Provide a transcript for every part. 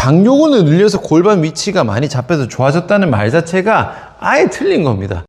장요근을 늘려서 골반 위치가 많이 잡혀서 좋아졌다는 말 자체가 아예 틀린 겁니다.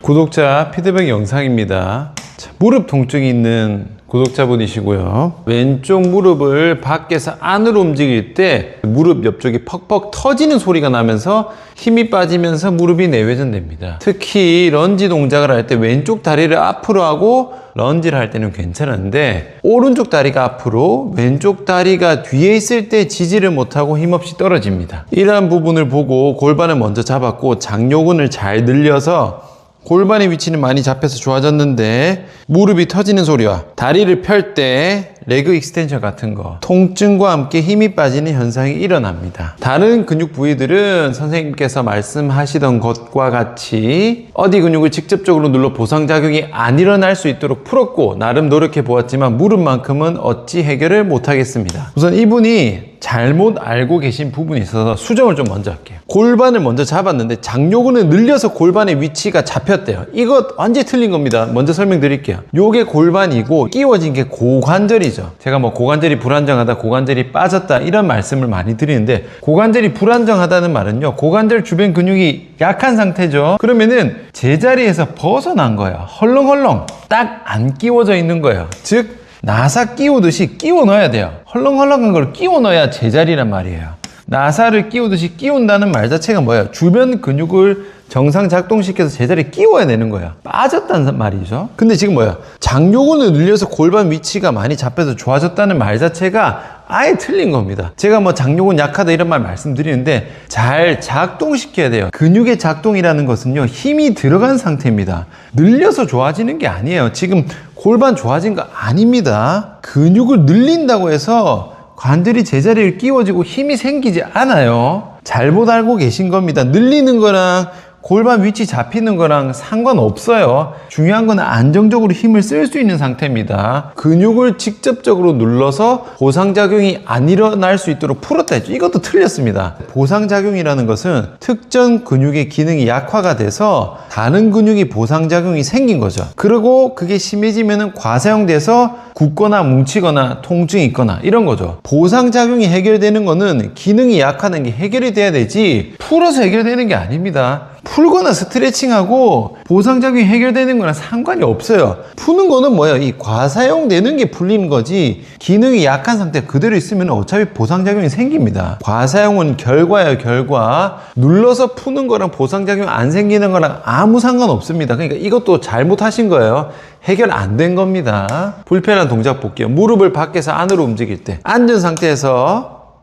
구독자 피드백 영상입니다. 자, 무릎 통증이 있는 구독자분이시고요. 왼쪽 무릎을 밖에서 안으로 움직일 때 무릎 옆쪽이 퍽퍽 터지는 소리가 나면서 힘이 빠지면서 무릎이 내외전됩니다. 특히 런지 동작을 할 때 왼쪽 다리를 앞으로 하고 런지를 할 때는 괜찮은데 오른쪽 다리가 앞으로 왼쪽 다리가 뒤에 있을 때 지지를 못하고 힘없이 떨어집니다. 이러한 부분을 보고 골반을 먼저 잡았고 장요근을 잘 늘려서 골반의 위치는 많이 잡혀서 좋아졌는데 무릎이 터지는 소리와 다리를 펼 때 레그 익스텐션 같은 거 통증과 함께 힘이 빠지는 현상이 일어납니다. 다른 근육 부위들은 선생님께서 말씀하시던 것과 같이 어디 근육을 직접적으로 눌러 보상작용이 안 일어날 수 있도록 풀었고 나름 노력해 보았지만 무릎만큼은 어찌 해결을 못하겠습니다. 우선 이분이 잘못 알고 계신 부분이 있어서 수정을 좀 먼저 할게요. 골반을 먼저 잡았는데 장요근을 늘려서 골반의 위치가 잡혔대요. 이거 완전히 틀린 겁니다. 먼저 설명드릴게요. 요게 골반이고 끼워진 게 고관절이죠. 제가 뭐 고관절이 불안정하다, 고관절이 빠졌다 이런 말씀을 많이 드리는데 고관절이 불안정하다는 말은요, 고관절 주변 근육이 약한 상태죠. 그러면은 제자리에서 벗어난 거예요. 헐렁헐렁 딱 안 끼워져 있는 거예요. 즉 나사 끼우듯이 끼워 넣어야 돼요. 헐렁헐렁한 걸 끼워 넣어야 제자리란 말이에요. 나사를 끼우듯이 끼운다는 말 자체가 뭐예요? 주변 근육을 정상 작동시켜서 제자리에 끼워야 되는 거예요. 빠졌다는 말이죠. 근데 지금 뭐예요? 장요근을 늘려서 골반 위치가 많이 잡혀서 좋아졌다는 말 자체가 아예 틀린 겁니다. 제가 뭐 장요근 약하다 이런 말 말씀드리는데 잘 작동시켜야 돼요. 근육의 작동이라는 것은요, 힘이 들어간 상태입니다. 늘려서 좋아지는 게 아니에요. 지금 골반 좋아진 거 아닙니다. 근육을 늘린다고 해서 관절이 제자리에 끼워지고 힘이 생기지 않아요. 잘못 알고 계신 겁니다. 늘리는 거랑 골반 위치 잡히는 거랑 상관없어요. 중요한 건 안정적으로 힘을 쓸 수 있는 상태입니다. 근육을 직접적으로 눌러서 보상작용이 안 일어날 수 있도록 풀었다 했죠. 이것도 틀렸습니다. 보상작용이라는 것은 특정 근육의 기능이 약화가 돼서 다른 근육이 보상작용이 생긴 거죠. 그리고 그게 심해지면 과사용돼서 굳거나 뭉치거나 통증이 있거나 이런 거죠. 보상작용이 해결되는 거는 기능이 약화된 게 해결이 돼야 되지 풀어서 해결되는 게 아닙니다. 풀거나 스트레칭하고 보상작용이 해결되는 거랑 상관이 없어요. 푸는 거는 뭐예요? 이 과사용되는 게 풀리는 거지 기능이 약한 상태 그대로 있으면 어차피 보상작용이 생깁니다. 과사용은 결과예요, 결과. 눌러서 푸는 거랑 보상작용 안 생기는 거랑 아무 상관없습니다. 그러니까 이것도 잘못하신 거예요. 해결 안 된 겁니다. 불편한 동작 볼게요. 무릎을 밖에서 안으로 움직일 때 앉은 상태에서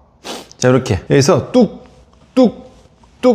자 이렇게 여기서 뚝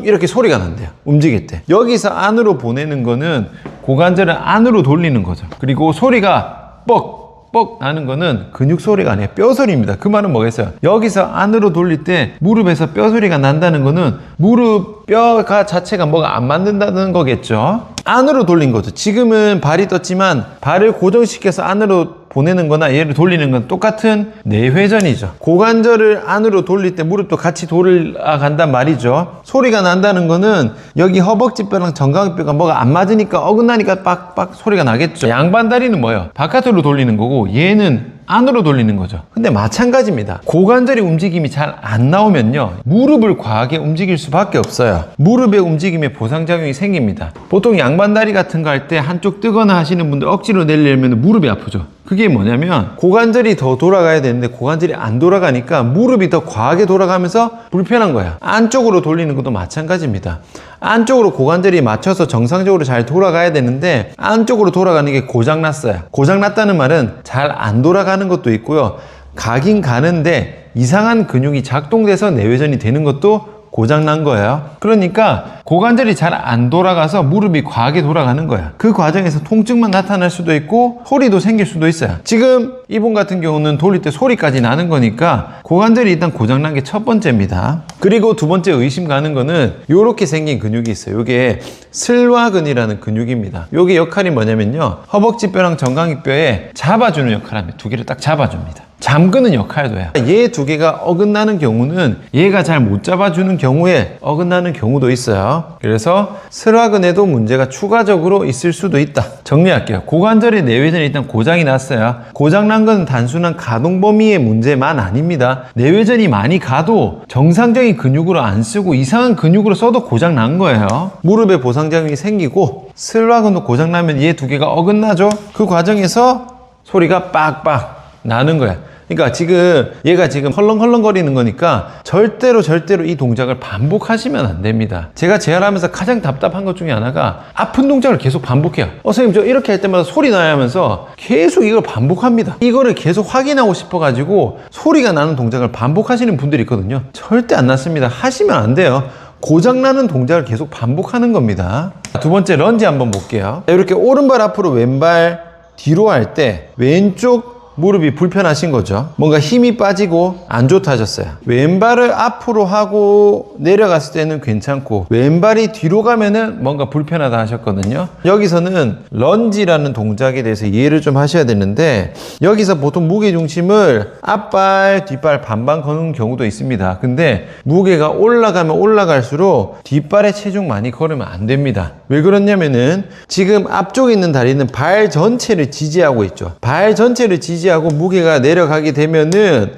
이렇게 소리가 난대요. 움직일 때 여기서 안으로 보내는 거는 고관절을 안으로 돌리는 거죠. 그리고 소리가 뻑 나는 거는 근육 소리가 아니에요. 뼈 소리입니다. 그 말은 뭐겠어요? 여기서 안으로 돌릴 때 무릎에서 뼈 소리가 난다는 거는 무릎 뼈가 자체가 뭐가 안 맞는다는 거겠죠. 안으로 돌린 거죠. 지금은 발이 떴지만 발을 고정시켜서 안으로 보내는 거나 얘를 돌리는 건 똑같은 내회전이죠. 고관절을 안으로 돌릴 때 무릎도 같이 돌아간단 말이죠. 소리가 난다는 거는 여기 허벅지뼈랑 정강이뼈가 뭐가 안 맞으니까 어긋나니까 빡빡 소리가 나겠죠. 양반 다리는 뭐예요? 바깥으로 돌리는 거고 얘는 안으로 돌리는 거죠. 근데 마찬가지입니다. 고관절의 움직임이 잘 안 나오면요, 무릎을 과하게 움직일 수밖에 없어요. 무릎의 움직임에 보상작용이 생깁니다. 보통 양반다리 같은 거 할 때 한쪽 뜨거나 하시는 분들 억지로 내리려면 무릎이 아프죠. 그게 뭐냐면 고관절이 더 돌아가야 되는데 고관절이 안 돌아가니까 무릎이 더 과하게 돌아가면서 불편한 거야. 안쪽으로 돌리는 것도 마찬가지입니다. 안쪽으로 고관절이 맞춰서 정상적으로 잘 돌아가야 되는데 안쪽으로 돌아가는 게 고장났어요. 고장났다는 말은 잘 안 돌아가는 것도 있고요, 가긴 가는데 이상한 근육이 작동돼서 내외전이 되는 것도 고장난 거예요. 그러니까 고관절이 잘 안 돌아가서 무릎이 과하게 돌아가는 거야. 그 과정에서 통증만 나타날 수도 있고 소리도 생길 수도 있어요. 지금 이분 같은 경우는 돌릴 때 소리까지 나는 거니까 고관절이 일단 고장난 게 첫 번째입니다. 그리고 두 번째 의심 가는 거는 이렇게 생긴 근육이 있어요. 이게 슬와근이라는 근육입니다. 이게 역할이 뭐냐면요, 허벅지뼈랑 정강이뼈에 잡아주는 역할을 합니다. 두 개를 딱 잡아줍니다. 잠그는 역할도 해요. 얘 두 개가 어긋나는 경우는 얘가 잘 못 잡아주는 경우에 어긋나는 경우도 있어요. 그래서 슬화근에도 문제가 추가적으로 있을 수도 있다. 정리할게요. 고관절의 내외전이 일단 고장이 났어요. 고장난 건 단순한 가동 범위의 문제만 아닙니다. 내외전이 많이 가도 정상적인 근육으로 안 쓰고 이상한 근육으로 써도 고장 난 거예요. 무릎에 보상작용이 생기고 슬화근도 고장 나면 얘 두 개가 어긋나죠. 그 과정에서 소리가 빡빡 나는 거야. 그러니까 지금 얘가 지금 헐렁헐렁거리는 거니까 절대로 이 동작을 반복하시면 안 됩니다. 제가 재활하면서 가장 답답한 것 중에 하나가 아픈 동작을 계속 반복해요. 선생님 저 이렇게 할 때마다 소리 나야 하면서 계속 이걸 반복합니다. 이거를 계속 확인하고 싶어가지고 소리가 나는 동작을 반복하시는 분들이 있거든요. 절대 안 낫습니다. 하시면 안 돼요. 고장나는 동작을 계속 반복하는 겁니다. 두 번째 런지 한번 볼게요. 이렇게 오른발 앞으로 왼발 뒤로 할 때 왼쪽 무릎이 불편하신 거죠. 뭔가 힘이 빠지고 안 좋다 하셨어요. 왼발을 앞으로 하고 내려갔을 때는 괜찮고 왼발이 뒤로 가면은 뭔가 불편하다 하셨거든요. 여기서는 런지라는 동작에 대해서 이해를 좀 하셔야 되는데 여기서 보통 무게중심을 앞발, 뒷발 반반 거는 경우도 있습니다. 근데 무게가 올라가면 올라갈수록 뒷발에 체중 많이 걸으면 안 됩니다. 왜 그러냐면은 지금 앞쪽에 있는 다리는 발 전체를 지지하고 있죠. 발 전체를 지지하고 무게가 내려가게 되면은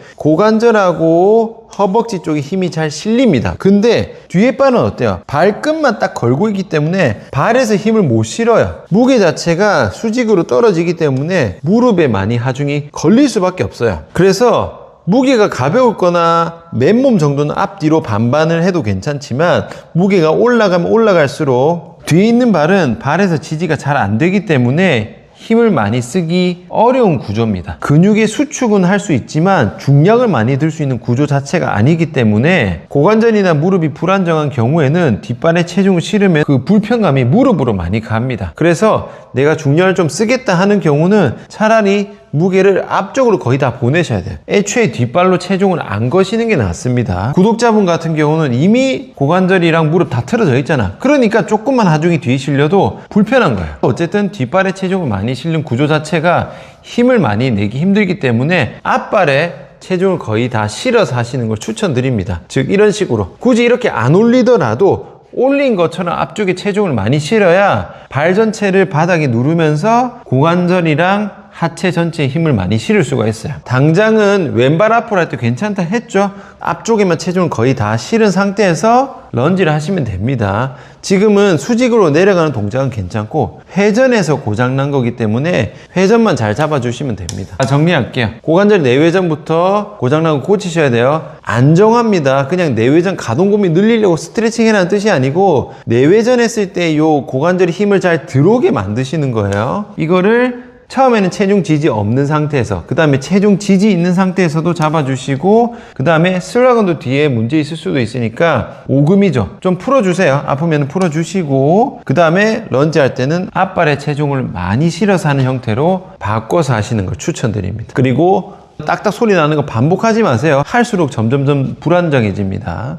고관절하고 허벅지 쪽에 힘이 잘 실립니다. 근데 뒤에 발은 어때요? 발끝만 딱 걸고 있기 때문에 발에서 힘을 못 실어요. 무게 자체가 수직으로 떨어지기 때문에 무릎에 많이 하중이 걸릴 수밖에 없어요. 그래서 무게가 가벼울 거나 맨몸 정도는 앞뒤로 반반을 해도 괜찮지만 무게가 올라가면 올라갈수록 뒤에 있는 발은 발에서 지지가 잘 안 되기 때문에 힘을 많이 쓰기 어려운 구조입니다. 근육의 수축은 할 수 있지만 중량을 많이 들 수 있는 구조 자체가 아니기 때문에 고관절이나 무릎이 불안정한 경우에는 뒷발에 체중을 실으면 그 불편감이 무릎으로 많이 갑니다. 그래서 내가 중량을 좀 쓰겠다 하는 경우는 차라리 무게를 앞쪽으로 거의 다 보내셔야 돼요. 애초에 뒷발로 체중을 안 거시는 게 낫습니다. 구독자분 같은 경우는 이미 고관절이랑 무릎 다 틀어져 있잖아. 그러니까 조금만 하중이 뒤에 실려도 불편한 거예요. 어쨌든 뒷발에 체중을 많이 실는 구조 자체가 힘을 많이 내기 힘들기 때문에 앞발에 체중을 거의 다 실어서 하시는 걸 추천드립니다. 즉 이런 식으로 굳이 이렇게 안 올리더라도 올린 것처럼 앞쪽에 체중을 많이 실어야 발 전체를 바닥에 누르면서 고관절이랑 하체 전체에 힘을 많이 실을 수가 있어요. 당장은 왼발 앞으로 할 때 괜찮다 했죠. 앞쪽에만 체중을 거의 다 실은 상태에서 런지를 하시면 됩니다. 지금은 수직으로 내려가는 동작은 괜찮고 회전에서 고장난 거기 때문에 회전만 잘 잡아주시면 됩니다. 정리할게요. 고관절 내외전부터 고장난 거 고치셔야 돼요. 안정합니다. 그냥 내외전 가동 범위 늘리려고 스트레칭 해라는 뜻이 아니고 내외전 했을 때 요 고관절이 힘을 잘 들어오게 만드시는 거예요. 이거를 처음에는 체중 지지 없는 상태에서 그 다음에 체중 지지 있는 상태에서도 잡아주시고 그 다음에 슬라건도 뒤에 문제 있을 수도 있으니까 오금이죠. 좀 풀어주세요. 아프면 풀어주시고 그 다음에 런지 할 때는 앞발에 체중을 많이 실어서 하는 형태로 바꿔서 하시는 걸 추천드립니다. 그리고 딱딱 소리 나는 거 반복하지 마세요. 할수록 점점점 불안정해집니다.